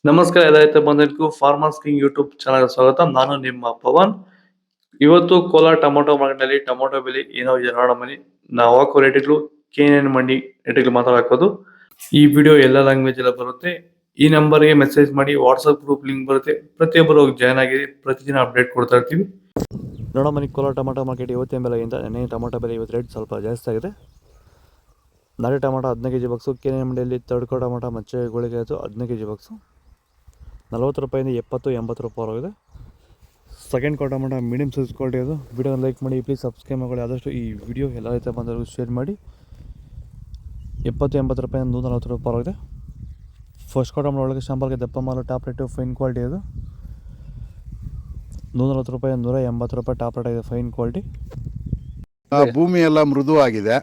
ನಮಸ್ಕಾರ ಎಲ್ಲ ರೈತ ಬಂಧುಗಳಿಗೂ ಫಾರ್ಮರ್ಸ್ ಕಿಂಗ್ ಯೂಟ್ಯೂಬ್ ಚಾನಲ್ ಸ್ವಾಗತ. ನಾನು ನಿಮ್ಮ ಪವನ್. ಇವತ್ತು ಕೋಲಾರ ಟೊಮೊಟೊ ಮಾರ್ಕೆಟ್ನಲ್ಲಿ ಟೊಮೊಟೊ ಬೆಲೆ ಏನೋ ಇದೆ ನೋಡೋಣ ಬನ್ನಿ. ನಾವು ಹಾಕೋ ರೇಟ್ಗಳು KNN ಮಂಡಿ ರೇಟ್ಗಳು ಮಾತಾಡೋದು. ಈ ವಿಡಿಯೋ ಎಲ್ಲ ಲ್ಯಾಂಗ್ವೇಜ್ ಎಲ್ಲ ಬರುತ್ತೆ. ಈ ನಂಬರ್ಗೆ ಮೆಸೇಜ್ ಮಾಡಿ, ವಾಟ್ಸಪ್ ಗ್ರೂಪ್ ಲಿಂಕ್ ಬರುತ್ತೆ, ಪ್ರತಿಯೊಬ್ಬರು ಜಾಯ್ನ್ ಆಗಿ ಪ್ರತಿದಿನ ಅಪ್ಡೇಟ್ ಕೊಡ್ತಾ ಇರ್ತೀವಿ. ನೋಡೋ ಮನೆ ಕೋಲಾರ ಟೊಮೊಟೊ ಮಾರ್ಕೆಟ್ ಇವತ್ತಿನ ಬೆಲೆಗಿಂತ ನೆನ್ನೆ ಟೊಮೊಟೊ ಬೆಲೆ ಇವತ್ತು ರೇಟ್ ಸ್ವಲ್ಪ ಜಾಸ್ತಿ ಆಗಿದೆ. ನಾಟಿ ಟೊಮೊಟೊ 15 kg ಬಾಕ್ಸು, KNN ಮಂಡಿಯಲ್ಲಿ ತಡ್ಕೋ ಟೊಮೊಟೊ ಮಚ್ಚೆ ಗೋಳಿಗೆ ಆಯಿತು 15 kg ಬಾಕ್ಸು 40 ರೂಪಾಯಿಂದ 70-80 ರೂಪಾಯಿ ಆಗಿದೆ. Second quarter tomato medium size quality ಅದು. ವಿಡಿಯೋ ಲೈಕ್ ಮಾಡಿ, ಪ್ಲೀಸ್ ಸಬ್ಸ್ಕ್ರೈಬ್ ಮಾಡಿ. ಆದಷ್ಟು ಈ ವಿಡಿಯೋ ಎಲ್ಲ ರೈತ ಬಂದವರಿಗೂ ಶೇರ್ ಮಾಡಿ. 70-80 ರೂಪಾಯಿ 140 ರೂಪಾಯಿ ಆಗಿದೆ. ಫಸ್ಟ್ ಕ್ವಾರ್ಟರ್ ಟೊಮೊಟೊ ಒಳಗೆ ಶಾಂಪಲ್ಗೆ ದಪ್ಪ ಮಾಲು ಟಾಪ್ ರೇಟು ಫೈನ್ ಕ್ವಾಲಿಟಿ ಅದು 140 ರೂಪಾಯಿ 180 ರೂಪಾಯಿ ಟಾಪ್ ರೇಟ್ ಆಗಿದೆ, ಫೈನ್ ಕ್ವಾಲಿಟಿ. ಭೂಮಿ ಎಲ್ಲ ಮೃದು ಆಗಿದೆ,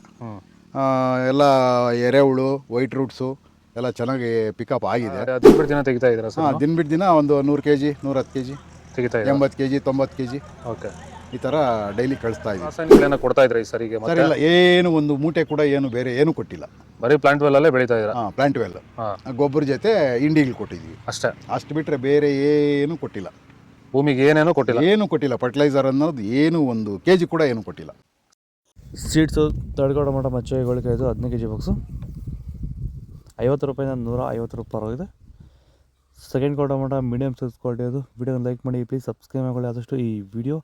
ಎಲ್ಲ ಎರೆಹುಳು ವೈಟ್ ರೂಟ್ಸು ಎಲ್ಲ ಚೆನ್ನಾಗಿ ಪಿಕಪ್ ಆಗಿದೆ. ದಿನ ಬಿಟ್ಟು ದಿನ ತೆಗಿತಾ ಇದ್ದೀರಾ ಸರ್? ದಿನ ಬಿಟ್ಟು ದಿನ ಒಂದು 100 kg 110 kg ತೆಗಿತಾ ಇದ್ದೀರಾ? 80 kg 90 kg ಓಕೆ. ಈ ಥರ ಡೈಲಿ ಕಳಿಸ್ತಾ ಇದ್ದೀವಿ. ರಾಸಾಯನಿಕಗಳನ್ನ ಕೊಡ್ತಾ ಇದ್ರಾ ಈ ಸರಿಗೆ? ಸರ್ ಇಲ್ಲ, ಏನು ಒಂದು ಮೂಟೆ ಕೂಡ ಏನು ಬೇರೆ ಏನು ಕೊಟ್ಟಿಲ್ಲ. ಬರೀ ಪ್ಲಾಂಟ್ ವೆಲ್ ಅಲ್ಲೇ ಬೆಳೀತಾ ಇದ್ದೀರಾ? ಪ್ಲಾಂಟ್ ವೆಲ್ ಗೊಬ್ಬರ ಜೊತೆ ಇಂಡಿಗಳು ಕೊಟ್ಟಿದ್ವಿ ಅಷ್ಟೇ. ಅಷ್ಟು ಬಿಟ್ಟರೆ ಬೇರೆ ಏನು ಕೊಟ್ಟಿಲ್ಲ. ಭೂಮಿಗೆ ಏನೇನೋ ಕೊಟ್ಟಿಲ್ಲ? ಏನು ಕೊಟ್ಟಿಲ್ಲ. ಫರ್ಟಿಲೈಸರ್ ಅನ್ನೋದು ಏನು 1 kg ಕೂಡ ಏನು ಕೊಟ್ಟಿಲ್ಲ. ಸೀಡ್ಸು ತಡ್ಕೋ ಟೊಮೊಟೊ ಮಚ್ಚೆ ಗೋಳಿಗೆ ಆಯಿತು 15 kg ಬಾಕ್ಸು 50 ರೂಪಾಯಿಂದ 150 ರೂಪಾಯಿ ಆಗಿದೆ. Second quarter tomato medium size quality ಅದು. ವಿಡಿಯೋನ ಲೈಕ್ ಮಾಡಿ, ಪ್ಲೀಸ್ ಸಬ್ಸ್ಕ್ರೈಬ್ ಮಾಡಿ. ಆದಷ್ಟು ಈ ವಿಡಿಯೋ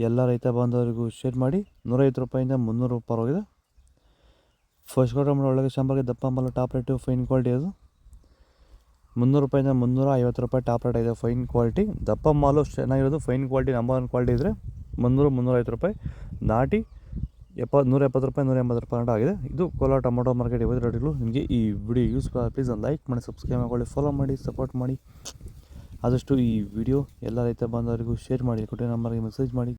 ಎಲ್ಲ ರೈತ ಬಾಂಧವರಿಗೂ ಶೇರ್ ಮಾಡಿ. 150 ರೂಪಾಯಿಂದ 300 ರೂಪಾಯಿ ಆಗಿದೆ. ಫಸ್ಟ್ ಕ್ವಾರ್ಟರ್ ಟೊಮೊಟೊ ಒಳಗೆ ಶಾಂಪಲ್ಗೆ ದಪ್ಪ ಮಾಲು ಟಾಪ್ ರೇಟು ಫೈನ್ ಕ್ವಾಲಿಟಿ ಅದು 300 ರೂಪಾಯಿಂದ 350 ರೂಪಾಯಿ ಟಾಪ್ ರೇಟ್ ಇದೆ, ಫೈನ್ ಕ್ವಾಲಿಟಿ. ದಪ್ಪ ಮಾಲು ಚೆನ್ನಾಗಿರೋದು ಫೈನ್ ಕ್ವಾಲಿಟಿ ನಂಬರ್ 1 ಕ್ವಾಲಿಟಿ ಇದ್ದರೆ 300-350 ರೂಪಾಯಿ. ನಾಟಿ 170 ರೂಪಾಯಿ 180 ರೂಪಾಯಿ ಅಂತ ಆಗಿದೆ. ಇದು ಕೋಲಾರ ಟೊಮೊಟೊ ಮಾರ್ಕೆಟ್ ಇವತ್ತು ರೇಟ್ಗಳು. ನಿಮಗೆ ಈ ವಿಡಿಯೋ ಯೂಸ್ ಪ್ಲೀಸ್ ಲೈಕ್ ಮಾಡಿ, ಸಬ್ಸ್ಕ್ರೈಬ್ ಮಾಡಿ, ಫಾಲೋ ಮಾಡಿ, ಸಪೋರ್ಟ್ ಮಾಡಿ. ಆದಷ್ಟು ಈ ವಿಡಿಯೋ ಎಲ್ಲ ರೈತ ಬಾಂಧವರಿಗೂ ಶೇರ್ ಮಾಡಿ. ಕೊಟ್ಟಿರೋ ನಂಬರ್ಗೆ ಮೆಸೇಜ್ ಮಾಡಿ.